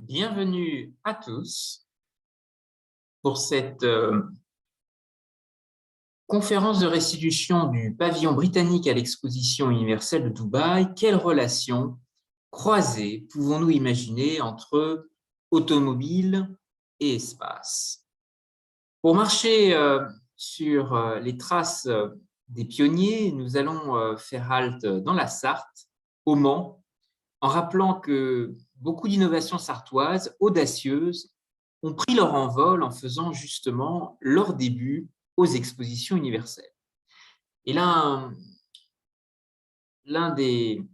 Bienvenue à tous pour cette conférence de restitution du pavillon britannique à l'exposition universelle de Dubaï. Quelle relation croisée pouvons-nous imaginer entre automobile et espace? Pour marcher sur les traces des pionniers, nous allons faire halte dans la Sarthe, au Mans, en rappelant que beaucoup d'innovations sartoises audacieuses ont pris leur envol en faisant justement leur début aux expositions universelles. Et l'un des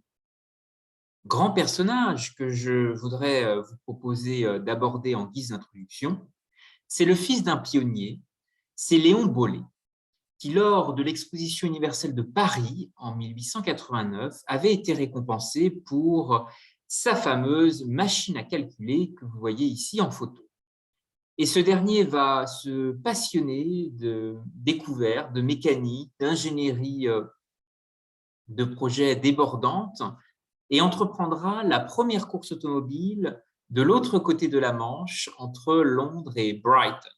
grands personnages que je voudrais vous proposer d'aborder en guise d'introduction, c'est le fils d'un pionnier, c'est Léon Bollée, qui, lors de l'exposition universelle de Paris en 1889, avait été récompensé pour sa fameuse machine à calculer que vous voyez ici en photo. Et ce dernier va se passionner de découvertes, de mécanique, d'ingénierie, de projets débordantes et entreprendra la première course automobile de l'autre côté de la Manche, entre Londres et Brighton.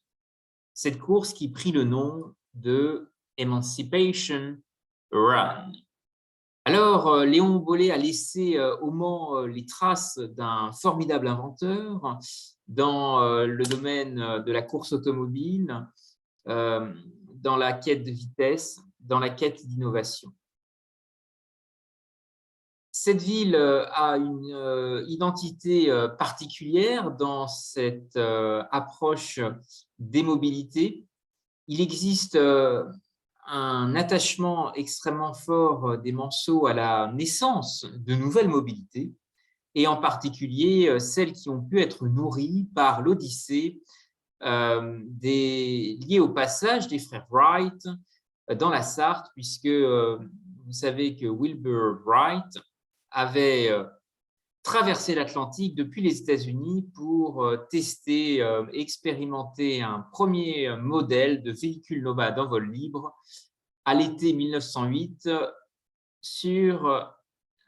Cette course qui prit le nom de Emancipation Run. Alors, Léon Bollée a laissé au Mans les traces d'un formidable inventeur dans le domaine de la course automobile, dans la quête de vitesse, dans la quête d'innovation. Cette ville a une identité particulière dans cette approche des mobilités. Il existe un attachement extrêmement fort des Manceaux à la naissance de nouvelles mobilités, et en particulier celles qui ont pu être nourries par l'odyssée liée au passage des frères Wright dans la Sarthe, puisque vous savez que Wilbur Wright avait traversé l'Atlantique depuis les États-Unis pour tester, expérimenter un premier modèle de véhicule nomade en vol libre à l'été 1908 sur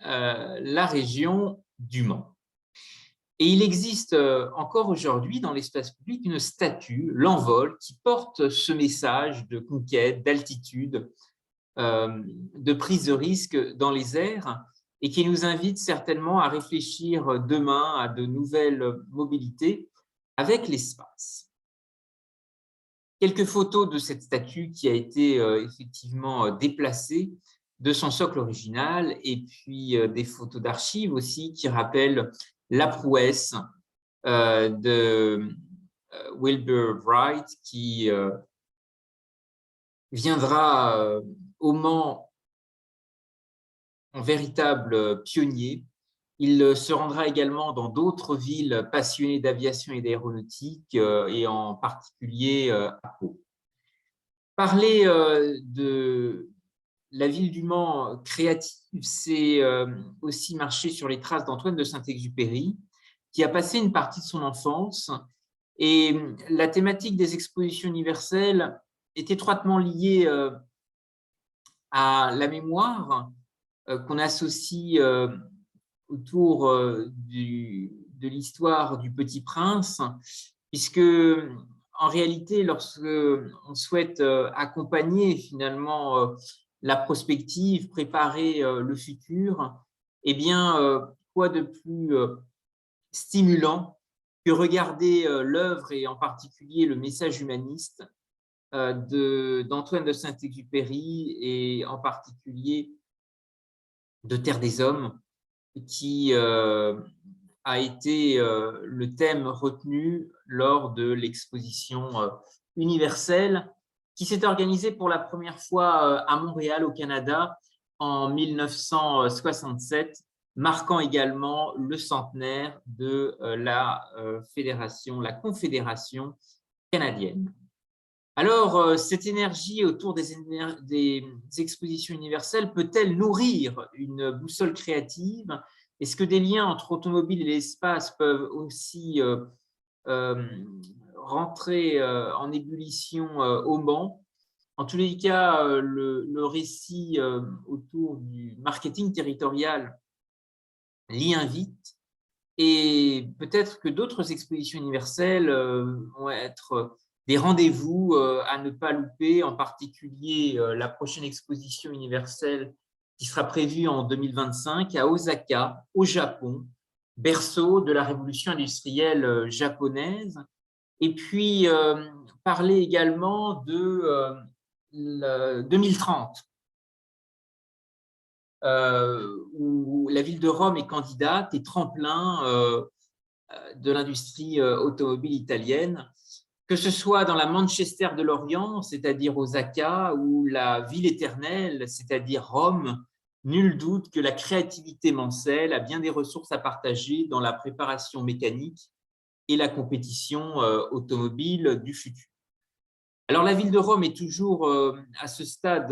la région du Mans. Et il existe encore aujourd'hui dans l'espace public une statue, l'Envol, qui porte ce message de conquête, d'altitude, de prise de risque dans les airs, et qui nous invite certainement à réfléchir demain à de nouvelles mobilités avec l'espace. Quelques photos de cette statue qui a été effectivement déplacée de son socle original, et puis des photos d'archives aussi qui rappellent la prouesse de Wilbur Wright, qui viendra au Mans en véritable pionnier. Il se rendra également dans d'autres villes passionnées d'aviation et d'aéronautique, et en particulier à Pau. Parler de la ville du Mans créative, c'est aussi marcher sur les traces d'Antoine de Saint-Exupéry, qui a passé une partie de son enfance. Et la thématique des expositions universelles est étroitement liée à la mémoire qu'on associe autour de l'histoire du Petit Prince, puisque en réalité, lorsque on souhaite accompagner finalement la prospective, préparer le futur, eh bien, quoi de plus stimulant que regarder l'œuvre et en particulier le message humaniste d'Antoine de Saint-Exupéry, et en particulier de Terre des Hommes, qui a été le thème retenu lors de l'exposition universelle qui s'est organisée pour la première fois à Montréal, au Canada, en 1967, marquant également le centenaire de la Confédération canadienne. Alors, cette énergie autour des expositions universelles peut-elle nourrir une boussole créative? Est-ce que des liens entre automobile et l'espace peuvent aussi rentrer en ébullition au Mans? En tous les cas, le récit autour du marketing territorial l'y invite. Et peut-être que d'autres expositions universelles vont être des rendez-vous à ne pas louper, en particulier la prochaine exposition universelle qui sera prévue en 2025 à Osaka, au Japon, berceau de la révolution industrielle japonaise. Et puis, parler également de 2030, où la ville de Rome est candidate et tremplin de l'industrie automobile italienne, que ce soit dans la Manchester de l'Orient, c'est-à-dire Osaka, ou la ville éternelle, c'est-à-dire Rome. Nul doute que la créativité mancelle a bien des ressources à partager dans la préparation mécanique et la compétition automobile du futur. Alors, la ville de Rome est toujours à ce stade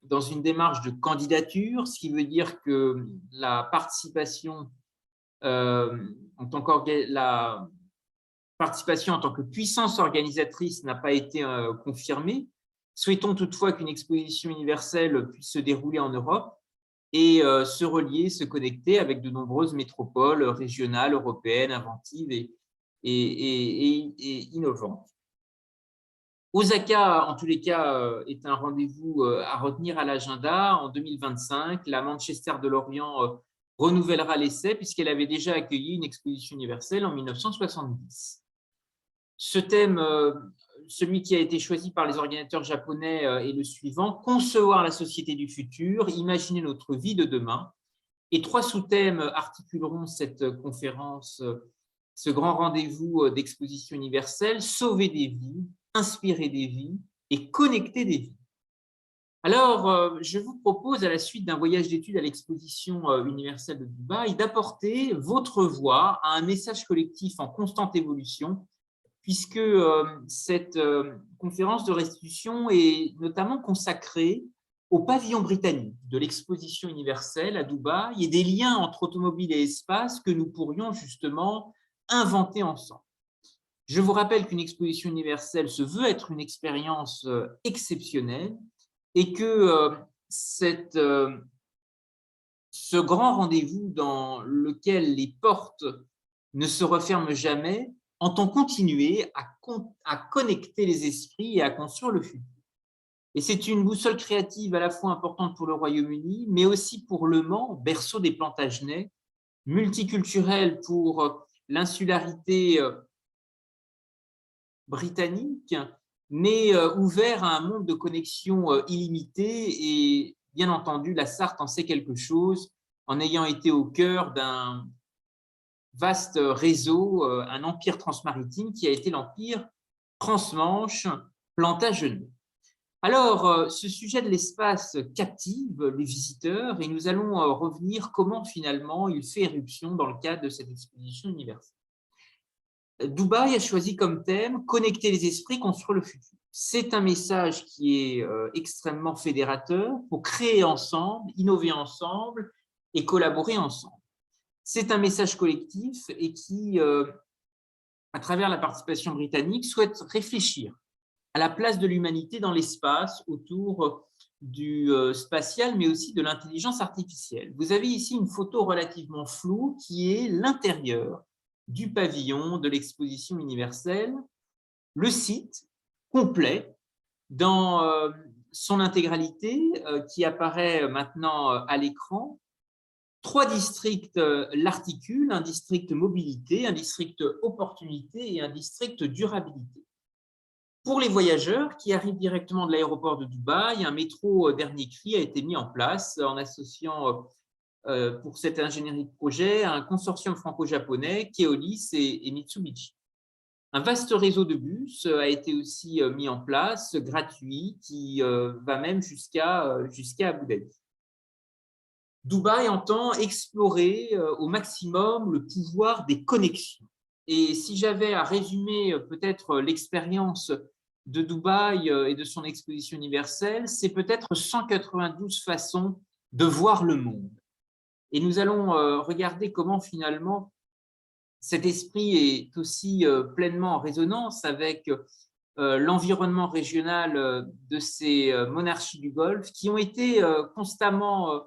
dans une démarche de candidature, ce qui veut dire que la participation en tant que puissance organisatrice n'a pas été confirmée. Souhaitons toutefois qu'une exposition universelle puisse se dérouler en Europe et se relier, se connecter avec de nombreuses métropoles régionales, européennes, inventives et innovantes. Osaka, en tous les cas, est un rendez-vous à retenir à l'agenda. En 2025, la Manchester de l'Orient renouvellera l'essai puisqu'elle avait déjà accueilli une exposition universelle en 1970. Ce thème, celui qui a été choisi par les organisateurs japonais, est le suivant: concevoir la société du futur, imaginer notre vie de demain. Et 3 sous-thèmes articuleront cette conférence, ce grand rendez-vous d'exposition universelle: sauver des vies, inspirer des vies et connecter des vies. Alors, je vous propose, à la suite d'un voyage d'études à l'exposition universelle de Dubaï, d'apporter votre voix à un message collectif en constante évolution, puisque cette conférence de restitution est notamment consacrée au pavillon britannique de l'exposition universelle à Dubaï et des liens entre automobile et espace que nous pourrions justement inventer ensemble. Je vous rappelle qu'une exposition universelle se veut être une expérience exceptionnelle et que ce grand rendez-vous dans lequel les portes ne se referment jamais entend continuer à connecter les esprits et à construire le futur. Et c'est une boussole créative à la fois importante pour le Royaume-Uni, mais aussi pour Le Mans, berceau des Plantagenets, multiculturel pour l'insularité britannique, mais ouvert à un monde de connexions illimitées. Et bien entendu, la Sarthe en sait quelque chose en ayant été au cœur d'un vaste réseau, un empire transmaritime qui a été l'empire transmanche Plantagenet. Alors, ce sujet de l'espace captive les visiteurs et nous allons revenir comment finalement il fait éruption dans le cadre de cette exposition universelle. Dubaï a choisi comme thème « Connecter les esprits, construire le futur ». C'est un message qui est extrêmement fédérateur pour créer ensemble, innover ensemble et collaborer ensemble. C'est un message collectif et qui, à travers la participation britannique, souhaite réfléchir à la place de l'humanité dans l'espace autour du spatial, mais aussi de l'intelligence artificielle. Vous avez ici une photo relativement floue qui est l'intérieur du pavillon de l'exposition universelle. Le site complet dans son intégralité qui apparaît maintenant à l'écran. 3 districts l'articulent, un district mobilité, un district opportunité et un district durabilité. Pour les voyageurs qui arrivent directement de l'aéroport de Dubaï, un métro dernier cri a été mis en place en associant pour cette ingénierie de projet un consortium franco-japonais, Keolis et Mitsubishi. Un vaste réseau de bus a été aussi mis en place, gratuit, qui va même jusqu'à Abu Dhabi. Dubaï entend explorer au maximum le pouvoir des connexions. Et si j'avais à résumer peut-être l'expérience de Dubaï et de son exposition universelle, c'est peut-être 192 façons de voir le monde. Et nous allons regarder comment finalement cet esprit est aussi pleinement en résonance avec l'environnement régional de ces monarchies du Golfe qui ont été constamment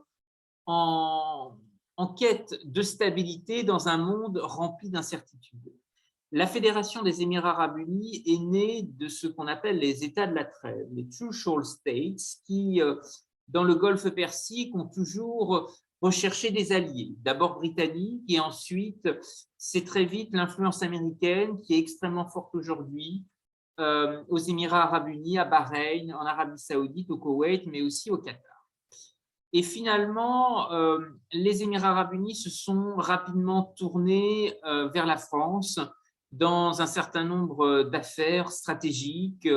en en quête de stabilité dans un monde rempli d'incertitudes. La Fédération des Émirats arabes unis est née de ce qu'on appelle les États de la trêve, les Trucial States, qui, dans le Golfe Persique, ont toujours recherché des alliés, d'abord britanniques, et ensuite, c'est très vite l'influence américaine qui est extrêmement forte aujourd'hui aux Émirats arabes unis, à Bahreïn, en Arabie saoudite, au Koweït, mais aussi au Qatar. Et finalement, les Émirats arabes unis se sont rapidement tournés vers la France dans un certain nombre d'affaires stratégiques,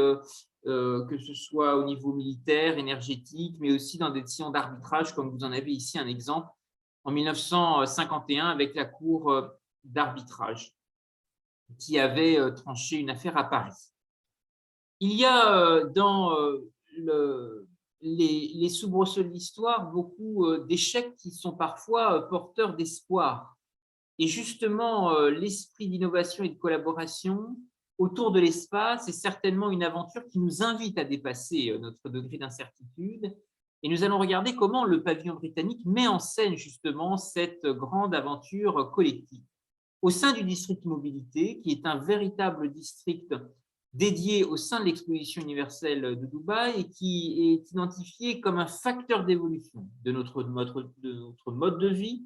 que ce soit au niveau militaire, énergétique, mais aussi dans des décisions d'arbitrage, comme vous en avez ici un exemple en 1951 avec la Cour d'arbitrage qui avait tranché une affaire à Paris. Il y a dans les soubresauts de l'histoire beaucoup d'échecs qui sont parfois porteurs d'espoir. Et justement, l'esprit d'innovation et de collaboration autour de l'espace est certainement une aventure qui nous invite à dépasser notre degré d'incertitude. Et nous allons regarder comment le pavillon britannique met en scène justement cette grande aventure collective. Au sein du district mobilité, qui est un véritable district dédié au sein de l'exposition universelle de Dubaï et qui est identifié comme un facteur d'évolution de notre mode de vie,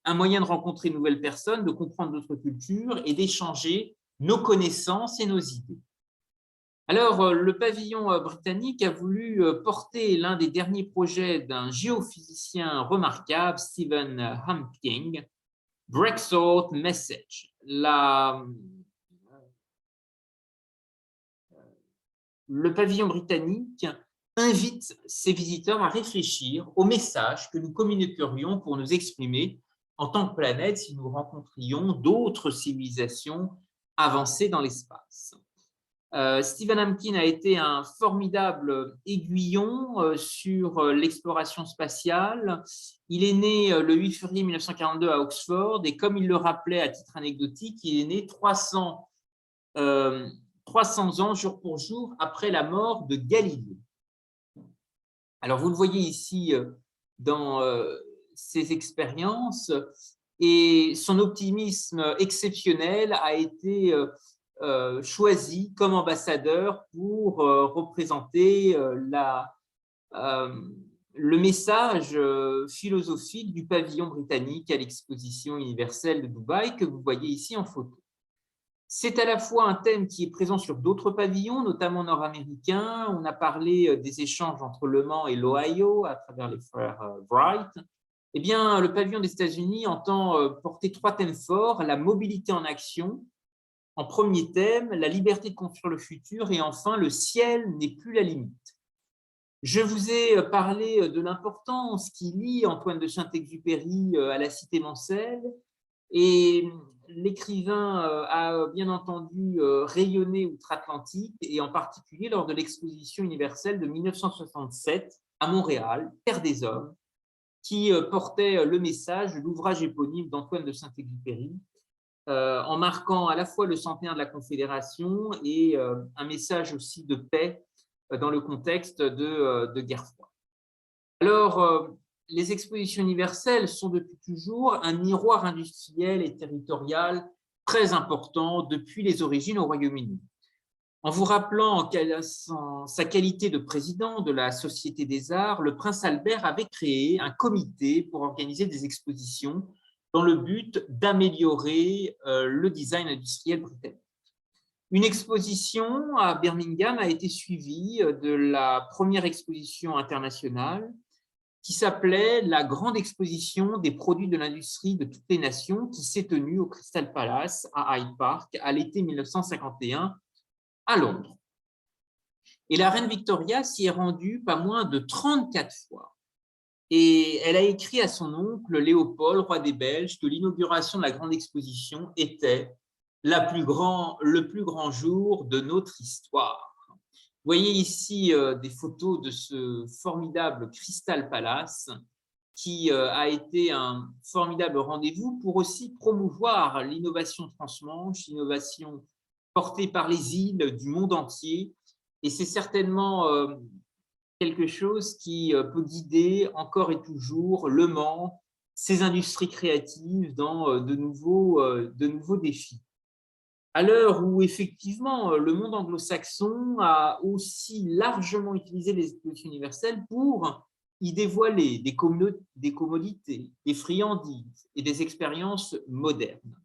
un moyen de rencontrer de nouvelles personnes, de comprendre d'autres cultures et d'échanger nos connaissances et nos idées. Alors, le pavillon britannique a voulu porter l'un des derniers projets d'un géophysicien remarquable, Stephen Hawking, Breakthrough Message. Le pavillon britannique invite ses visiteurs à réfléchir au message que nous communiquerions pour nous exprimer en tant que planète si nous rencontrions d'autres civilisations avancées dans l'espace. Stephen Hawking a été un formidable aiguillon sur l'exploration spatiale. Il est né le 8 février 1942 à Oxford et comme il le rappelait à titre anecdotique, il est né 300 ans jour pour jour après la mort de Galilée. Alors vous le voyez ici dans ses expériences et son optimisme exceptionnel a été choisi comme ambassadeur pour représenter le message philosophique du pavillon britannique à l'exposition universelle de Dubaï que vous voyez ici en photo. C'est à la fois un thème qui est présent sur d'autres pavillons, notamment nord-américains. On a parlé des échanges entre Le Mans et l'Ohio à travers les frères Wright. Eh bien, le pavillon des États-Unis entend porter 3 thèmes forts, la mobilité en action, en premier thème, la liberté de construire le futur et enfin, le ciel n'est plus la limite. Je vous ai parlé de l'importance qui lie Antoine de Saint-Exupéry à la cité mancelle et l'écrivain a bien entendu rayonné outre-Atlantique et en particulier lors de l'exposition universelle de 1967 à Montréal, Terre des Hommes, qui portait le message de l'ouvrage éponyme d'Antoine de Saint-Exupéry, en marquant à la fois le centenaire de la Confédération et un message aussi de paix dans le contexte de guerre froide. Alors, les expositions universelles sont depuis toujours un miroir industriel et territorial très important depuis les origines au Royaume-Uni. En vous rappelant sa qualité de président de la Société des Arts, le prince Albert avait créé un comité pour organiser des expositions dans le but d'améliorer le design industriel britannique. Une exposition à Birmingham a été suivie de la première exposition internationale qui s'appelait la Grande Exposition des produits de l'industrie de toutes les nations qui s'est tenue au Crystal Palace à Hyde Park à l'été 1951 à Londres. Et la reine Victoria s'y est rendue pas moins de 34 fois. Et elle a écrit à son oncle Léopold, roi des Belges, que l'inauguration de la Grande Exposition était le plus grand jour de notre histoire. Vous voyez ici des photos de ce formidable Crystal Palace qui a été un formidable rendez-vous pour aussi promouvoir l'innovation transmanche, l'innovation portée par les îles du monde entier. Et c'est certainement quelque chose qui peut guider encore et toujours Le Mans, ces industries créatives dans de nouveaux défis. À l'heure où effectivement le monde anglo-saxon a aussi largement utilisé les expositions universelles pour y dévoiler des commodités, des friandises et des expériences modernes.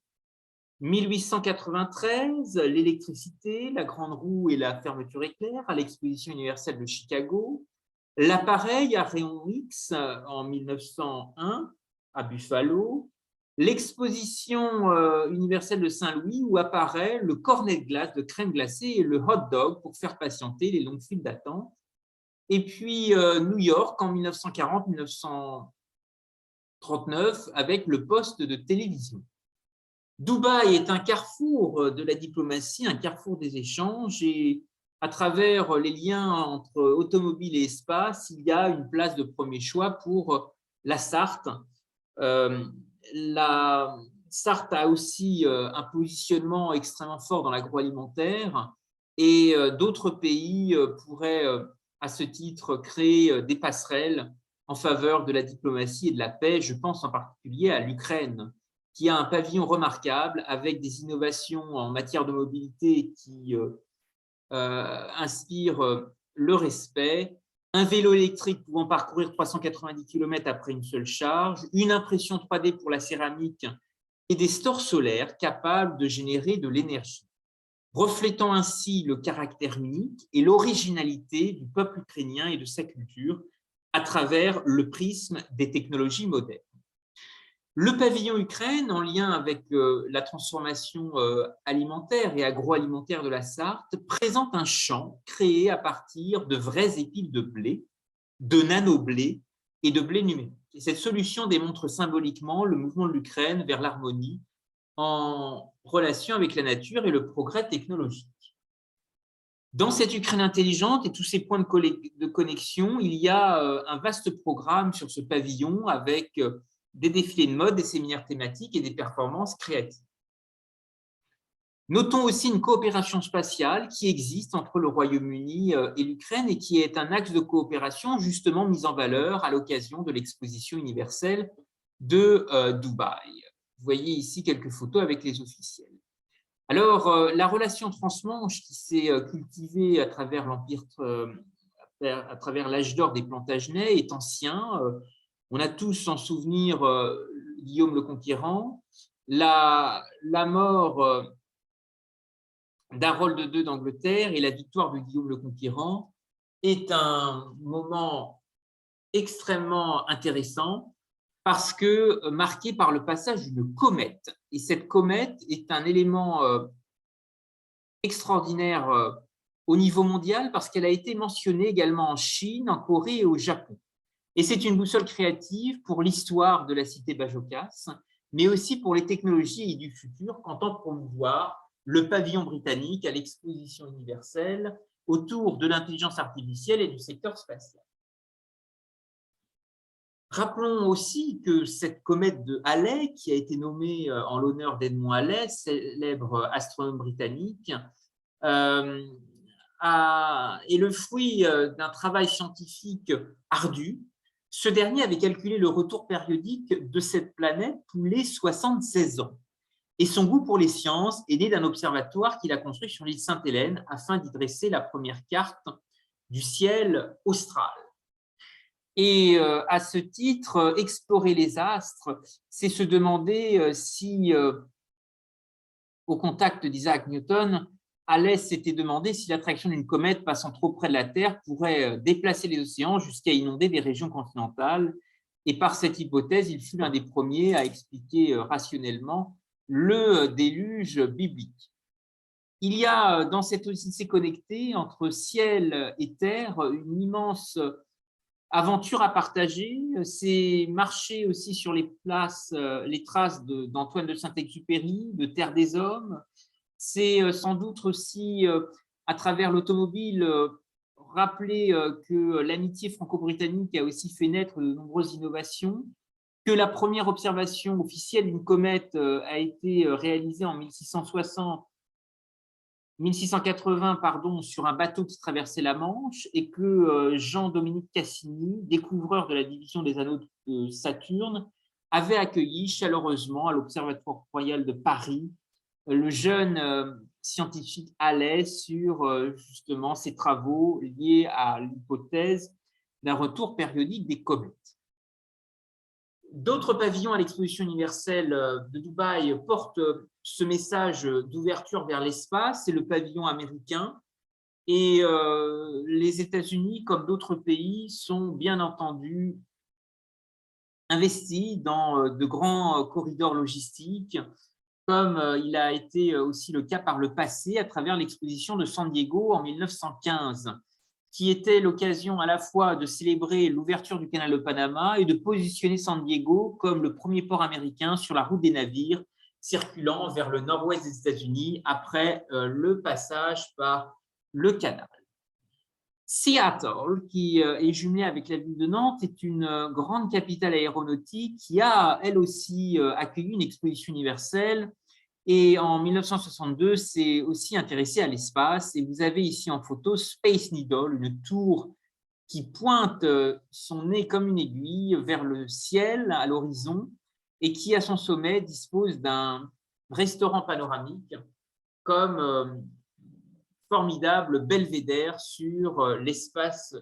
1893, l'électricité, la grande roue et la fermeture éclair à l'exposition universelle de Chicago, l'appareil à rayon X en 1901 à Buffalo, l'exposition universelle de Saint-Louis où apparaît le cornet de glace, de crème glacée et le hot dog pour faire patienter les longues files d'attente. Et puis New York en 1940-1939 avec le poste de télévision. Dubaï est un carrefour de la diplomatie, un carrefour des échanges, et à travers les liens entre automobile et espace, il y a une place de premier choix pour la Sarthe. La Sarthe a aussi un positionnement extrêmement fort dans l'agroalimentaire, et d'autres pays pourraient à ce titre créer des passerelles en faveur de la diplomatie et de la paix. Je pense en particulier à l'Ukraine, qui a un pavillon remarquable avec des innovations en matière de mobilité qui inspirent le respect, un vélo électrique pouvant parcourir 390 km après une seule charge, une impression 3D pour la céramique et des stores solaires capables de générer de l'énergie, reflétant ainsi le caractère unique et l'originalité du peuple ukrainien et de sa culture à travers le prisme des technologies modernes. Le pavillon Ukraine, en lien avec la transformation alimentaire et agroalimentaire de la Sarthe, présente un champ créé à partir de vrais épis de blé, de nano-blé et de blé numérique. Et cette solution démontre symboliquement le mouvement de l'Ukraine vers l'harmonie en relation avec la nature et le progrès technologique. Dans cette Ukraine intelligente et tous ces points de connexion, il y a un vaste programme sur ce pavillon avec des défilés de mode, des séminaires thématiques et des performances créatives. Notons aussi une coopération spatiale qui existe entre le Royaume-Uni et l'Ukraine et qui est un axe de coopération justement mis en valeur à l'occasion de l'exposition universelle de Dubaï. Vous voyez ici quelques photos avec les officiels. Alors, la relation transmanche qui s'est cultivée à travers l'Empire, à travers l'âge d'or des Plantagenets est ancien. On a tous en souvenir Guillaume le Conquérant, la mort d'Harold II d'Angleterre et la victoire de Guillaume le Conquérant est un moment extrêmement intéressant parce que marqué par le passage d'une comète. Et cette comète est un élément extraordinaire au niveau mondial parce qu'elle a été mentionnée également en Chine, en Corée et au Japon. Et c'est une boussole créative pour l'histoire de la cité Bajocas, mais aussi pour les technologies et du futur qu'entend promouvoir le pavillon britannique à l'exposition universelle autour de l'intelligence artificielle et du secteur spatial. Rappelons aussi que cette comète de Halley, qui a été nommée en l'honneur d'Edmond Halley, célèbre astronome britannique, est le fruit d'un travail scientifique ardu. Ce dernier avait calculé le retour périodique de cette planète tous les 76 ans. Et son goût pour les sciences est né d'un observatoire qu'il a construit sur l'île Sainte-Hélène afin d'y dresser la première carte du ciel austral. Et à ce titre, explorer les astres, c'est se demander si, au contact d'Isaac Newton, Halley s'était demandé si l'attraction d'une comète passant trop près de la Terre pourrait déplacer les océans jusqu'à inonder des régions continentales. Et par cette hypothèse, il fut l'un des premiers à expliquer rationnellement le déluge biblique. Il y a dans cette odyssée connectée entre ciel et terre une immense aventure à partager. C'est marcher aussi sur les traces d'Antoine de Saint-Exupéry, de Terre des Hommes. C'est sans doute aussi, à travers l'automobile, rappeler que l'amitié franco-britannique a aussi fait naître de nombreuses innovations, que la première observation officielle d'une comète a été réalisée en 1680 sur un bateau qui traversait la Manche et que Jean-Dominique Cassini, découvreur de la division des anneaux de Saturne, avait accueilli chaleureusement à l'Observatoire royal de Paris le jeune scientifique Halley sur justement ses travaux liés à l'hypothèse d'un retour périodique des comètes. D'autres pavillons à l'exposition universelle de Dubaï portent ce message d'ouverture vers l'espace, c'est le pavillon américain. Et les États-Unis, comme d'autres pays, sont bien entendu investis dans de grands corridors logistiques, comme il a été aussi le cas par le passé à travers l'exposition de San Diego en 1915, qui était l'occasion à la fois de célébrer l'ouverture du canal de Panama et de positionner San Diego comme le premier port américain sur la route des navires circulant vers le nord-ouest des États-Unis après le passage par le canal. Seattle, qui est jumelée avec la ville de Nantes, est une grande capitale aéronautique qui a, elle aussi, accueilli une exposition universelle et en 1962, s'est aussi intéressée à l'espace. Et vous avez ici en photo Space Needle, une tour qui pointe son nez comme une aiguille vers le ciel, à l'horizon, et qui, à son sommet, dispose d'un restaurant panoramique comme formidable belvédère sur l'espace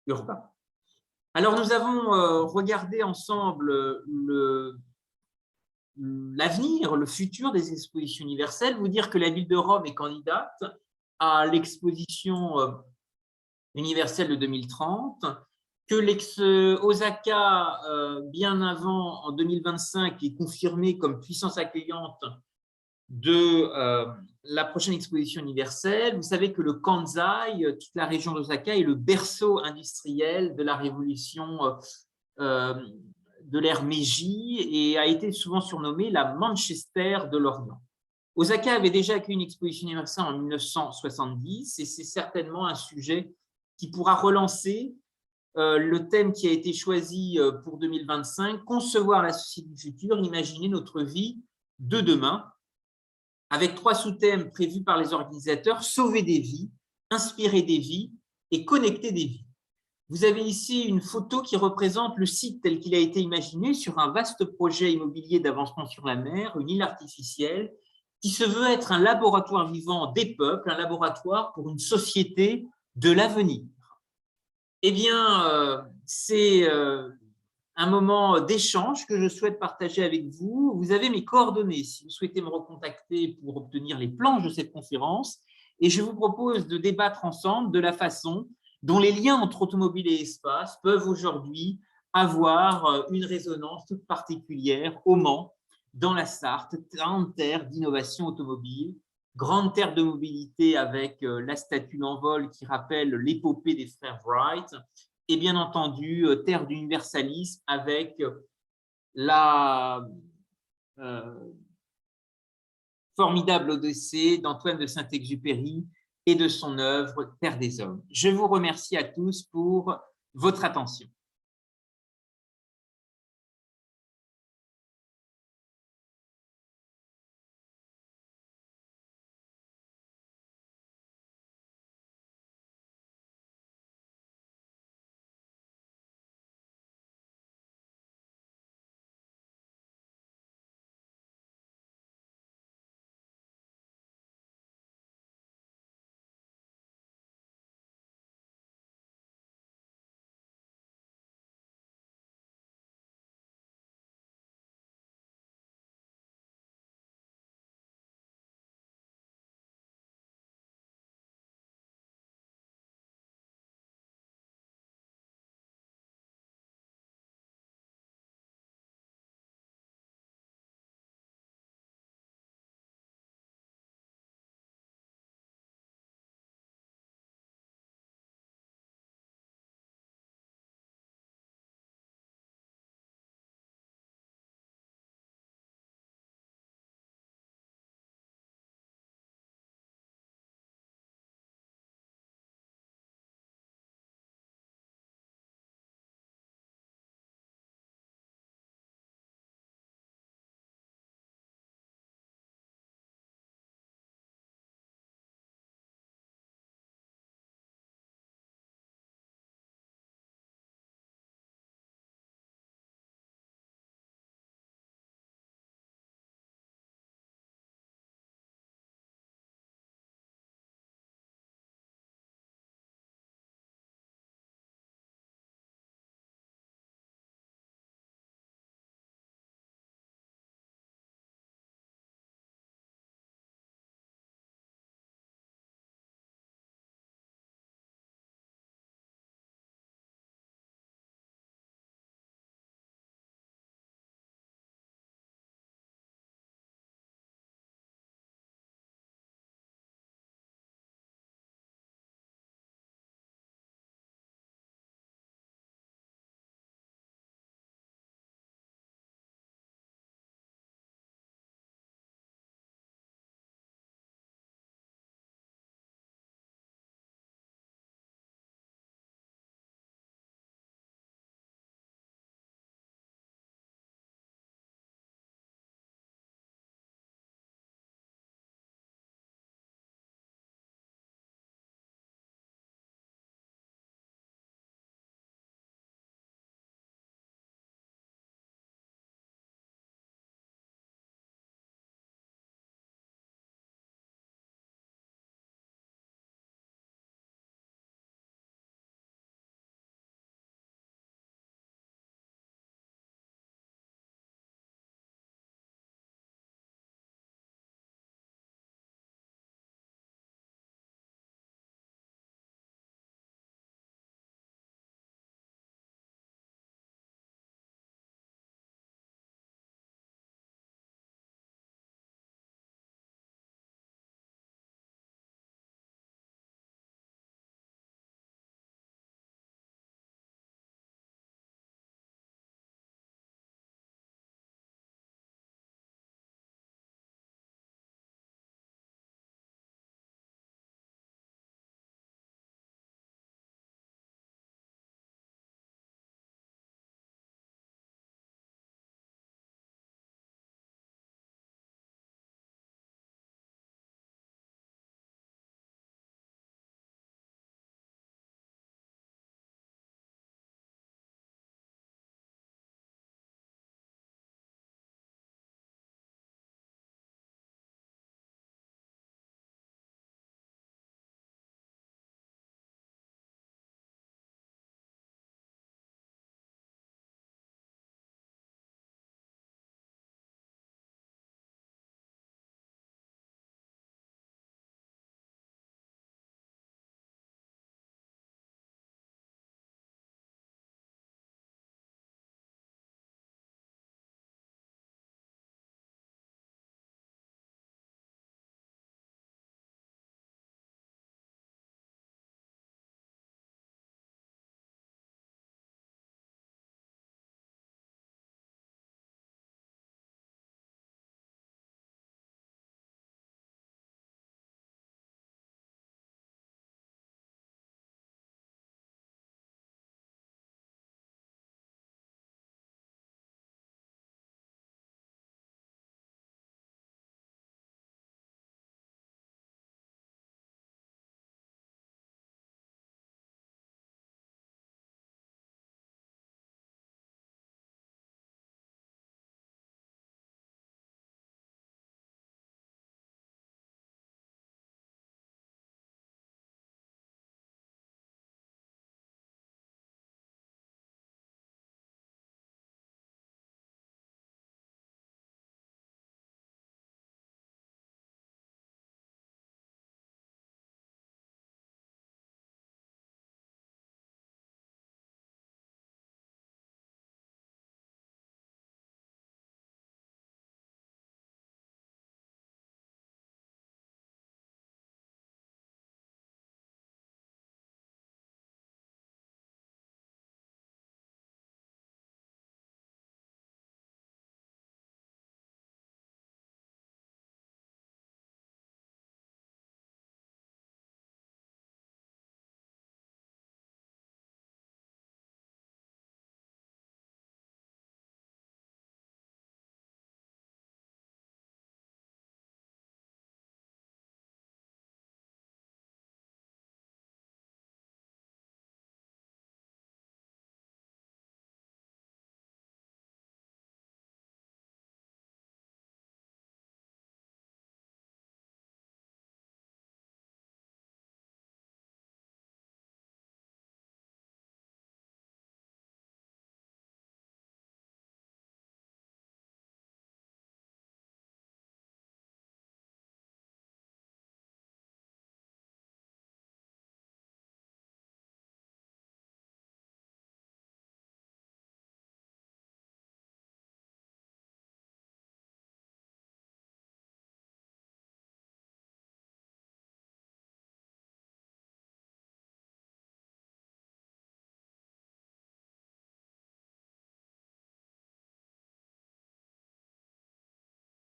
urbain. Alors, nous avons regardé ensemble l'avenir, le futur des expositions universelles. Vous dire que la ville de Rome est candidate à l'exposition universelle de 2030, que Osaka, bien avant, en 2025, est confirmée comme puissance accueillante de la prochaine exposition universelle. Vous savez que le Kansai, toute la région d'Osaka, est le berceau industriel de la révolution de l'ère Meiji et a été souvent surnommé la Manchester de l'Orient. Osaka avait déjà accueilli une exposition universelle en 1970 et c'est certainement un sujet qui pourra relancer le thème qui a été choisi pour 2025, concevoir la société du futur, imaginer notre vie de demain, avec 3 sous-thèmes prévus par les organisateurs: sauver des vies, inspirer des vies et connecter des vies. Vous avez ici une photo qui représente le site tel qu'il a été imaginé sur un vaste projet immobilier d'avancement sur la mer, une île artificielle, qui se veut être un laboratoire vivant des peuples, un laboratoire pour une société de l'avenir. Eh bien, c'est un moment d'échange que je souhaite partager avec vous. Vous avez mes coordonnées si vous souhaitez me recontacter pour obtenir les planches de cette conférence. Et je vous propose de débattre ensemble de la façon dont les liens entre automobile et espace peuvent aujourd'hui avoir une résonance toute particulière au Mans, dans la Sarthe, grande terre d'innovation automobile, grande terre de mobilité avec la statue d'envol qui rappelle l'épopée des frères Wright, et bien entendu, terre d'universalisme avec la formidable Odyssée d'Antoine de Saint-Exupéry et de son œuvre Terre des Hommes. Je vous remercie à tous pour votre attention.